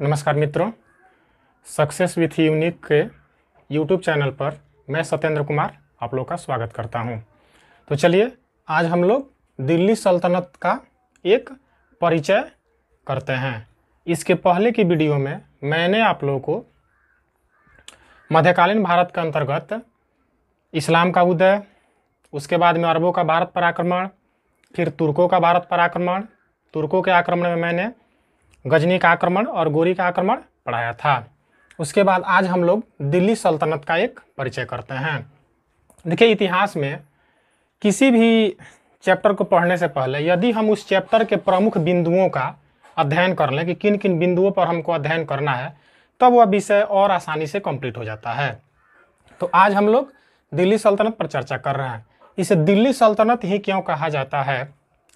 नमस्कार मित्रों, success with unique के यूट्यूब चैनल पर मैं सत्येंद्र कुमार आप लोग का स्वागत करता हूं। तो चलिए आज हम लोग दिल्ली सल्तनत का एक परिचय करते हैं। इसके पहले की वीडियो में मैंने आप लोगों को मध्यकालीन भारत के अंतर्गत इस्लाम का उदय, उसके बाद में अरबों का भारत पर आक्रमण, फिर तुर्कों का भारत पर आक्रमण, तुर्कों के आक्रमण में मैंने गजनी का आक्रमण और गोरी का आक्रमण पढ़ाया था। उसके बाद आज हम लोग दिल्ली सल्तनत का एक परिचय करते हैं। देखिए, इतिहास में किसी भी चैप्टर को पढ़ने से पहले यदि हम उस चैप्टर के प्रमुख बिंदुओं का अध्ययन कर लें कि किन किन बिंदुओं पर हमको अध्ययन करना है, तब वह विषय और आसानी से कंप्लीट हो जाता है। तो आज हम लोग दिल्ली सल्तनत पर चर्चा कर रहे हैं। इसे दिल्ली सल्तनत ही क्यों कहा जाता है?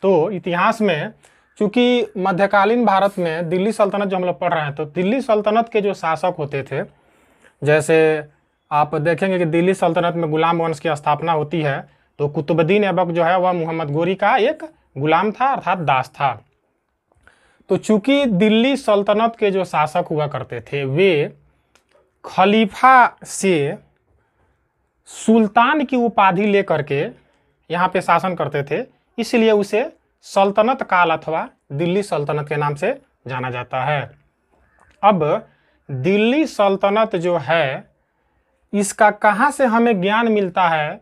तो इतिहास में चूँकि मध्यकालीन भारत में दिल्ली सल्तनत जो हम लोग पढ़ रहे हैं, तो दिल्ली सल्तनत के जो शासक होते थे, जैसे आप देखेंगे कि दिल्ली सल्तनत में गुलाम वंश की स्थापना होती है। तो कुतुबुद्दीन ऐबक जो है वह मोहम्मद गोरी का एक गुलाम था, अर्थात दास था। तो चूँकि दिल्ली सल्तनत के जो शासक हुआ करते थे वे खलीफा से सुल्तान की उपाधि लेकर के यहाँ पे शासन करते थे, इसलिए उसे सल्तनत काल अथवा दिल्ली सल्तनत के नाम से जाना जाता है। अब दिल्ली सल्तनत जो है, इसका कहाँ से हमें ज्ञान मिलता है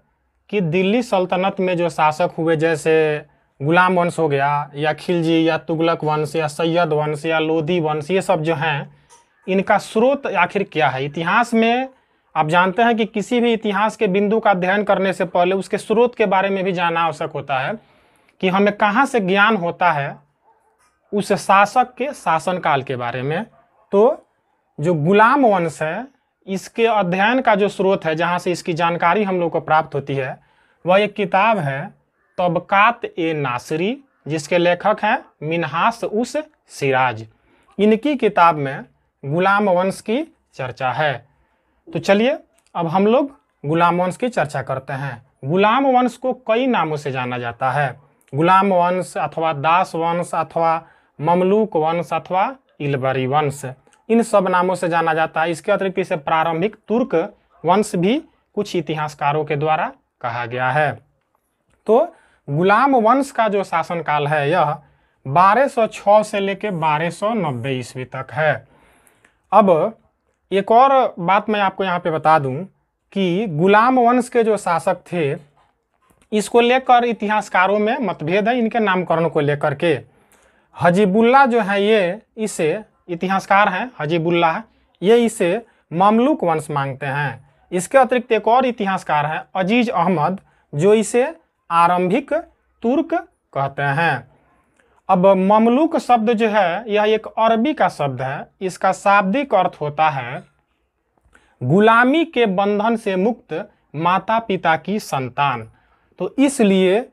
कि दिल्ली सल्तनत में जो शासक हुए, जैसे गुलाम वंश हो गया, या खिलजी या तुगलक वंश या सैयद वंश या लोधी वंश, ये सब जो हैं, इनका स्रोत आखिर क्या है? इतिहास में आप जानते हैं कि किसी भी इतिहास के बिंदु का अध्ययन करने से पहले उसके स्रोत के बारे में भी जानना आवश्यक होता है कि हमें कहाँ से ज्ञान होता है उस शासक के शासनकाल के बारे में। तो जो गुलाम वंश है, इसके अध्ययन का जो स्रोत है, जहाँ से इसकी जानकारी हम लोग को प्राप्त होती है, वह एक किताब है तबकात-ए-नासिरी, जिसके लेखक हैं मिन्हास उस सिराज। इनकी किताब में गुलाम वंश की चर्चा है। तो चलिए अब हम लोग गुलाम वंश की चर्चा करते हैं। गुलाम वंश को कई नामों से जाना जाता है। गुलाम वंश अथवा दास वंश अथवा ममलूक वंश अथवा इलबरी वंश, इन सब नामों से जाना जाता है। इसके अतिरिक्त इसे प्रारंभिक तुर्क वंश भी कुछ इतिहासकारों के द्वारा कहा गया है। तो गुलाम वंश का जो शासनकाल है यह 1206 से लेकर 1290 ईस्वी तक है। अब एक और बात मैं आपको यहाँ पे बता दूं कि गुलाम वंश के जो शासक थे, इसको लेकर इतिहासकारों में मतभेद है, इनके नामकरण को लेकर के। हजीबुल्ला जो है, ये इसे इतिहासकार हैं हजीबुल्ला, ये इसे ममलूक वंश मांगते हैं। इसके अतिरिक्त एक और इतिहासकार हैं अजीज अहमद, जो इसे आरंभिक तुर्क कहते हैं। अब ममलूक शब्द जो है, यह एक अरबी का शब्द है। इसका शाब्दिक अर्थ होता है गुलामी के बंधन से मुक्त माता पिता की संतान। तो इसलिए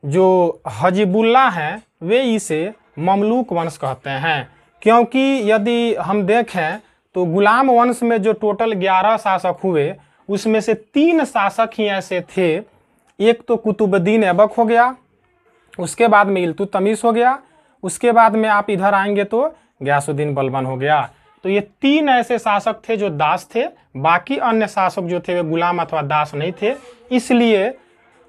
जो हजीबुल्ला हैं वे इसे ममलूक वंश कहते हैं, क्योंकि यदि हम देखें तो गुलाम वंश में जो टोटल 11 शासक हुए, उसमें से 3 शासक ही ऐसे थे। एक तो कुतुबुद्दीन ऐबक हो गया, उसके बाद में इल्तुतमिश हो गया, उसके बाद में आप इधर आएंगे तो गयासुद्दीन बलबन हो गया। तो ये 3 ऐसे शासक थे जो दास थे, बाकी अन्य शासक जो थे वे गुलाम अथवा दास नहीं थे। इसलिए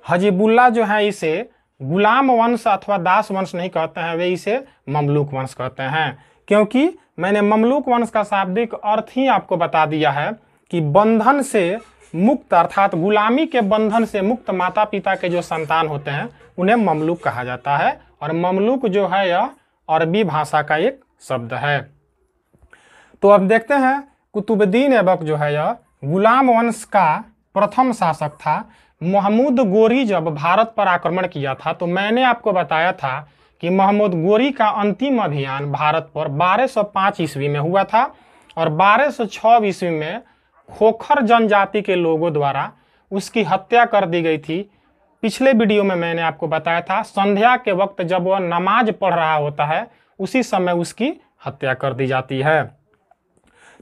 हजीबुल्ला जो है इसे गुलाम वंश अथवा दास वंश नहीं कहते हैं, वे इसे ममलूक वंश कहते हैं। क्योंकि मैंने ममलूक वंश का शाब्दिक अर्थ ही आपको बता दिया है कि बंधन से मुक्त, अर्थात गुलामी के बंधन से मुक्त माता पिता के जो संतान होते हैं उन्हें ममलूक कहा जाता है। और ममलूक जो है यह अरबी भाषा का एक शब्द है। तो अब देखते हैं, कुतुबुद्दीन ऐबक जो है यह गुलाम वंश का प्रथम शासक था। महमूद गोरी जब भारत पर आक्रमण किया था, तो मैंने आपको बताया था कि महमूद गोरी का अंतिम अभियान भारत पर 1205 ईस्वी में हुआ था और 1206 ईस्वी में खोखर जनजाति के लोगों द्वारा उसकी हत्या कर दी गई थी। पिछले वीडियो में मैंने आपको बताया था, संध्या के वक्त जब वह नमाज पढ़ रहा होता है, उसी समय उसकी हत्या कर दी जाती है।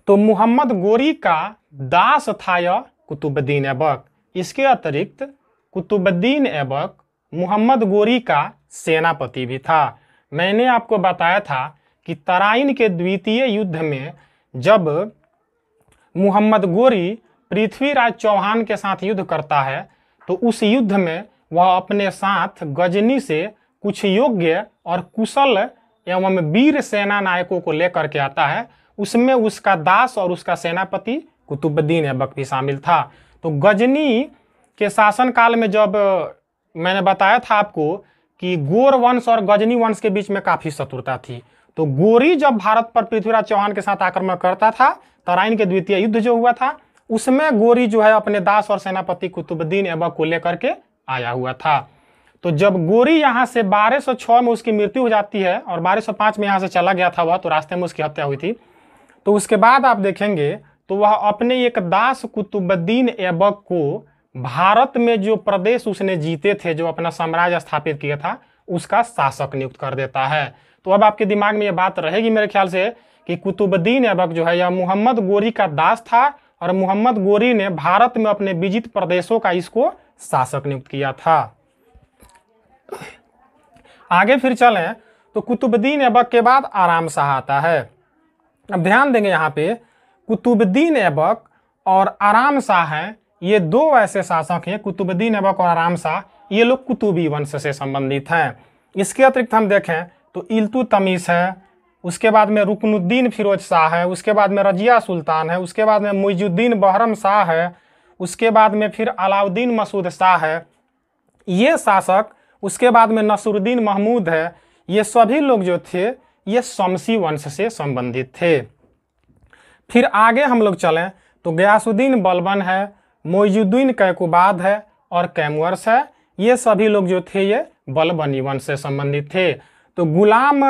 तो मोहम्मद गोरी का दास था यह कुतुबुद्दीन ऐबक। इसके अतिरिक्त कुतुबुद्दीन ऐबक मोहम्मद गोरी का सेनापति भी था। मैंने आपको बताया था कि तराइन के द्वितीय युद्ध में जब मोहम्मद गोरी पृथ्वीराज चौहान के साथ युद्ध करता है तो उस युद्ध में वह अपने साथ गजनी से कुछ योग्य और कुशल एवं वीर सेना नायकों को लेकर के आता है। उसमें उसका दास और उसका सेनापति कुतुबुद्दीन ऐबक भी शामिल था। तो गजनी के शासनकाल में जब मैंने बताया था आपको कि गोर वंश और गजनी वंश के बीच में काफी शत्रुता थी, तो गोरी जब भारत पर पृथ्वीराज चौहान के साथ आक्रमण करता था, तराइन के द्वितीय युद्ध जो हुआ था उसमें गोरी जो है अपने दास और सेनापति कुतुबुद्दीन ऐबक को लेकर के आया हुआ था। तो जब गोरी यहाँ से 1206 में उसकी मृत्यु हो जाती है और 1205 में यहाँ से चला गया था वह, तो रास्ते में उसकी हत्या हुई थी। तो उसके बाद आप देखेंगे तो वह अपने एक दास कुतुबुद्दीन ऐबक को भारत में जो प्रदेश उसने जीते थे, जो अपना साम्राज्य स्थापित किया था, उसका शासक नियुक्त कर देता है। तो अब आपके दिमाग में यह बात रहेगी मेरे ख्याल से कि कुतुबुद्दीन ऐबक जो है यह मोहम्मद गोरी का दास था और मोहम्मद गोरी ने भारत में अपने विजित प्रदेशों का इसको शासक नियुक्त किया था। आगे फिर चलें तो कुतुबुद्दीन ऐबक के बाद आराम शाह आता है। अब ध्यान देंगे यहाँ पे कुतुबुद्दीन ऐबक और आराम शाह हैं, ये दो ऐसे शासक हैं, कुतुबुद्दीन ऐबक और आराम शाह, ये लोग कुतुबी वंश से संबंधित हैं। इसके अतिरिक्त हम देखें तो इल्तुतमिश है, उसके बाद में रुकनुद्दीन फिरोज शाह है, उसके बाद में रजिया सुल्तान है, उसके बाद में मुइजुद्दीन बहरम शाह है, उसके बाद में फिर अलाउद्दीन मसूद शाह है, ये शासक, उसके बाद में नसरुद्दीन महमूद है। ये सभी लोग जो थे ये शमसी वंश से संबंधित थे। फिर आगे हम लोग चलें तो गयासुद्दीन बलबन है, मोइजुद्दीन कैकुबाद है और कैमुअर्स है। ये सभी लोग जो थे ये बलबनी वंश से संबंधित थे। तो गुलाम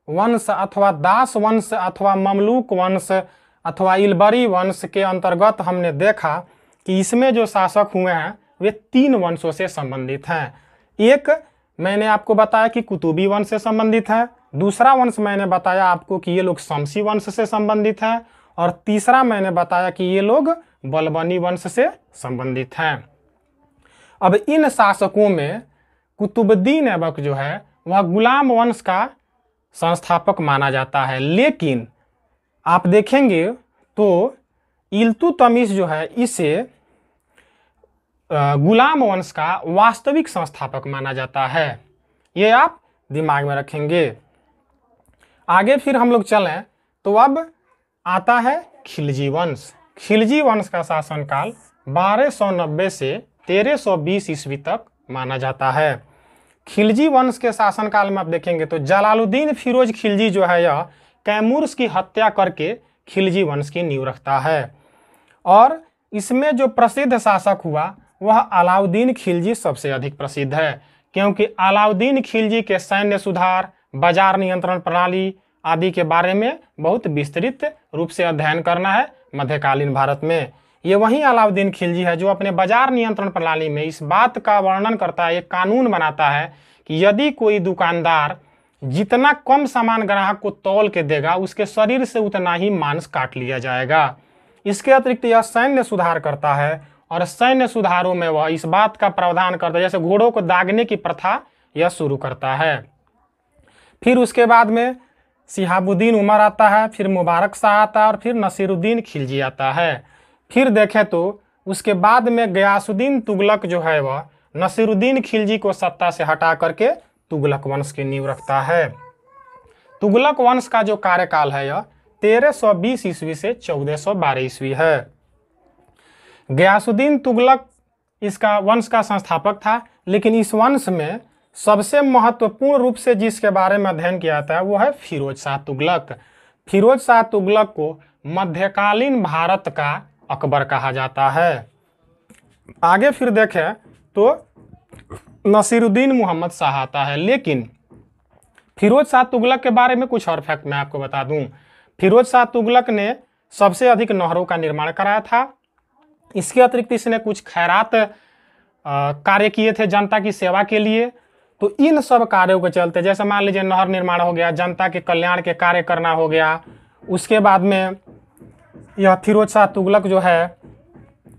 वंश अथवा दास वंश अथवा ममलूक वंश अथवा इलबरी वंश के अंतर्गत हमने देखा कि इसमें जो शासक हुए हैं वे 3 वंशों से संबंधित हैं। एक मैंने आपको बताया कि कुतुबी वंश से संबंधित है, दूसरा वंश मैंने बताया आपको कि ये लोग शमसी वंश से संबंधित हैं, और तीसरा मैंने बताया कि ये लोग बलबनी वंश से संबंधित हैं। अब इन शासकों में कुतुबुद्दीन ऐबक जो है वह गुलाम वंश का संस्थापक माना जाता है, लेकिन आप देखेंगे तो इल्तुतमिश जो है इसे गुलाम वंश का वास्तविक संस्थापक माना जाता है। ये आप दिमाग में रखेंगे। आगे फिर हम लोग चलें तो अब आता है खिलजी वंश। खिलजी वंश का शासनकाल 1290 से 1320 ईस्वी तक माना जाता है। खिलजी वंश के शासनकाल में आप देखेंगे तो जलालुद्दीन फिरोज खिलजी जो है यह कैमूर्स की हत्या करके खिलजी वंश की नींव रखता है, और इसमें जो प्रसिद्ध शासक हुआ वह अलाउद्दीन खिलजी सबसे अधिक प्रसिद्ध है, क्योंकि अलाउद्दीन खिलजी के सैन्य सुधार, बाजार नियंत्रण प्रणाली आदि के बारे में बहुत विस्तृत रूप से अध्ययन करना है मध्यकालीन भारत में। ये वही अलाउद्दीन खिलजी है जो अपने बाजार नियंत्रण प्रणाली में इस बात का वर्णन करता है, एक कानून बनाता है कि यदि कोई दुकानदार जितना कम सामान ग्राहक को तौल के देगा उसके शरीर से उतना ही मांस काट लिया जाएगा। इसके अतिरिक्त यह सैन्य सुधार करता है, और सैन्य सुधारों में वह इस बात का प्रावधान करता है, जैसे घोड़ों को दागने की प्रथा यह शुरू करता है। फिर उसके बाद में शिहाबुद्दीन उमर आता है, फिर मुबारक शाह आता है, और फिर नसीरुद्दीन खिलजी आता है। फिर देखें तो उसके बाद में गयासुद्दीन तुगलक जो है वह नसीरुद्दीन खिलजी को सत्ता से हटा करके तुगलक वंश की नींव रखता है। तुगलक वंश का जो कार्यकाल है यह 1320 ईस्वी से 1412 ईस्वी है। गयासुद्दीन तुगलक इसका वंश का संस्थापक था, लेकिन इस वंश में सबसे महत्वपूर्ण रूप से जिसके बारे में अध्ययन किया जाता है वो है फिरोज शाह तुगलक। फिरोज शाह तुगलक को मध्यकालीन भारत का अकबर कहा जाता है। आगे फिर देखें तो नसीरुद्दीन मोहम्मद शाह आता है, लेकिन फिरोज शाह तुगलक के बारे में कुछ और फैक्ट मैं आपको बता दूं। फिरोज शाह तुगलक ने सबसे अधिक नहरों का निर्माण कराया था। इसके अतिरिक्त इसने कुछ खैरात कार्य किए थे जनता की सेवा के लिए। तो इन सब कार्यों के चलते, जैसे मान लीजिए नहर निर्माण हो गया, जनता के कल्याण के कार्य करना हो गया, उसके बाद में यह फिरोज शाह तुगलक जो है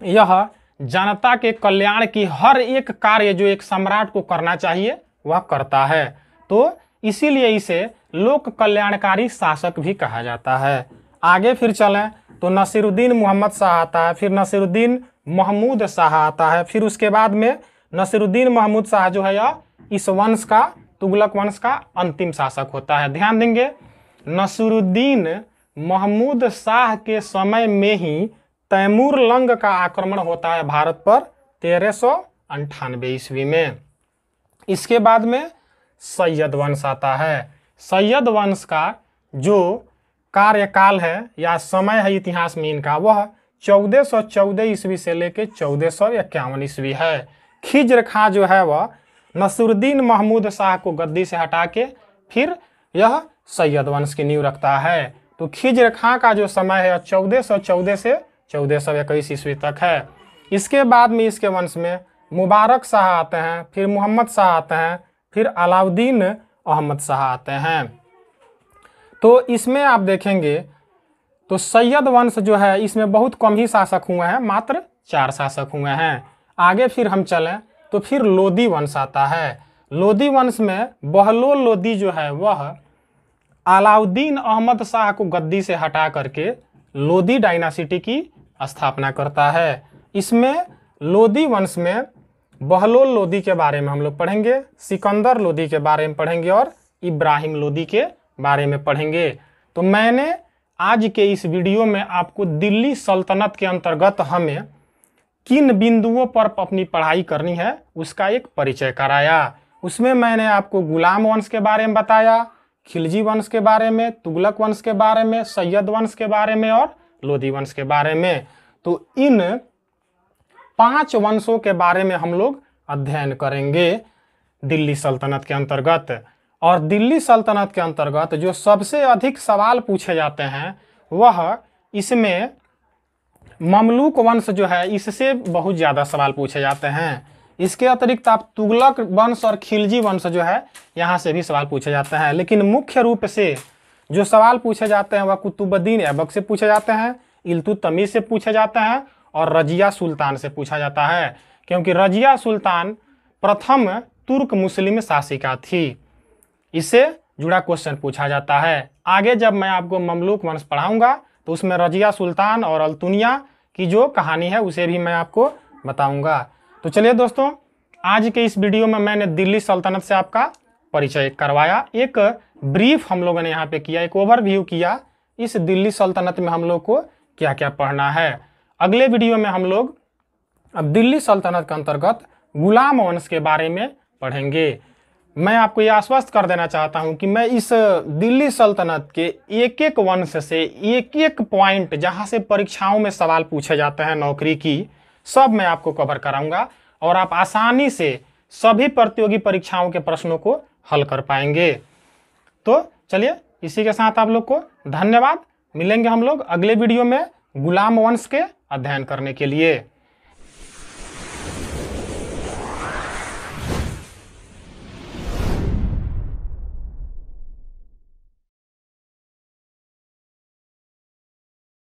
यह जनता के कल्याण की हर एक कार्य जो एक सम्राट को करना चाहिए वह करता है। तो इसीलिए इसे लोक कल्याणकारी शासक भी कहा जाता है। आगे फिर चलें तो नसीरुद्दीन मोहम्मद शाह आता है, फिर नसीरुद्दीन महमूद शाह आता है, फिर उसके बाद में नसीरुद्दीन महमूद शाह जो है यह इस वंश का, तुगलक वंश का अंतिम शासक होता है। ध्यान देंगे, नसीरुद्दीन महमूद शाह के समय में ही तैमूर लंग का आक्रमण होता है भारत पर 1398 ईस्वी में। इसके बाद में सैयद वंश आता है। सैयद वंश का जो कार्यकाल है या समय है इतिहास में इनका, वह 1414 ईस्वी से लेकर 1451 ईस्वी है। खिज्र खां जो है वह नसीरुद्दीन महमूद शाह को गद्दी से हटा के फिर यह सैयद वंश की नींव रखता है। तो खिज्र खां का जो समय है 1414 से 1421 ईस्वी तक है। इसके बाद में इसके वंश में मुबारक शाह आते हैं, फिर मोहम्मद शाह आते हैं, फिर अलाउद्दीन अहमद शाह आते हैं। तो इसमें आप देखेंगे तो सैयद वंश जो है इसमें बहुत कम ही शासक हुए हैं, मात्र 4 शासक हुए हैं। आगे फिर हम चलें तो फिर लोदी वंश आता है। लोदी वंश में बहलोल लोदी जो है वह अलाउद्दीन अहमद शाह को गद्दी से हटा करके लोदी डायनासिटी की स्थापना करता है। इसमें लोदी वंश में बहलोल लोदी के बारे में हम लोग पढ़ेंगे, सिकंदर लोदी के बारे में पढ़ेंगे और इब्राहिम लोदी के बारे में पढ़ेंगे। तो मैंने आज के इस वीडियो में आपको दिल्ली सल्तनत के अंतर्गत हमें किन बिंदुओं पर अपनी पढ़ाई करनी है उसका एक परिचय कराया। उसमें मैंने आपको गुलाम वंश के बारे में बताया, खिलजी वंश के बारे में, तुगलक वंश के बारे में, सैयद वंश के बारे में और लोदी वंश के बारे में। तो इन 5 वंशों के बारे में हम लोग अध्ययन करेंगे दिल्ली सल्तनत के अंतर्गत। और दिल्ली सल्तनत के अंतर्गत जो सबसे अधिक सवाल पूछे जाते हैं वह इसमें ममलूक वंश जो है, इससे बहुत ज़्यादा सवाल पूछे जाते हैं। इसके अतिरिक्त आप तुगलक वंश और खिलजी वंश जो है यहाँ से भी सवाल पूछे जाते हैं। लेकिन मुख्य रूप से जो सवाल पूछे जाते हैं वह कुतुबुद्दीन ऐबक से पूछे जाते हैं, इल्तुतमिश से पूछे जाते हैं और रजिया सुल्तान से पूछा जाता है, क्योंकि रजिया सुल्तान प्रथम तुर्क मुस्लिम शासिका थी। इससे जुड़ा क्वेश्चन पूछा जाता है। आगे जब मैं आपको ममलूक वंश पढ़ाऊंगा तो उसमें रजिया सुल्तान और अल्तुनिया की जो कहानी है उसे भी मैं आपको बताऊंगा। तो चलिए दोस्तों, आज के इस वीडियो में मैंने दिल्ली सल्तनत से आपका परिचय करवाया, एक ब्रीफ हम लोगों ने यहाँ पे किया, एक ओवरव्यू किया इस दिल्ली सल्तनत में हम लोग को क्या क्या पढ़ना है। अगले वीडियो में हम लोग अब दिल्ली सल्तनत के अंतर्गत गुलाम वंश के बारे में पढ़ेंगे। मैं आपको ये आश्वस्त कर देना चाहता हूं कि मैं इस दिल्ली सल्तनत के एक एक वंश से एक एक पॉइंट जहां से परीक्षाओं में सवाल पूछे जाते हैं नौकरी की, सब मैं आपको कवर कराऊंगा और आप आसानी से सभी प्रतियोगी परीक्षाओं के प्रश्नों को हल कर पाएंगे। तो चलिए, इसी के साथ आप लोग को धन्यवाद। मिलेंगे हम लोग अगले वीडियो में गुलाम वंश के अध्ययन करने के लिए।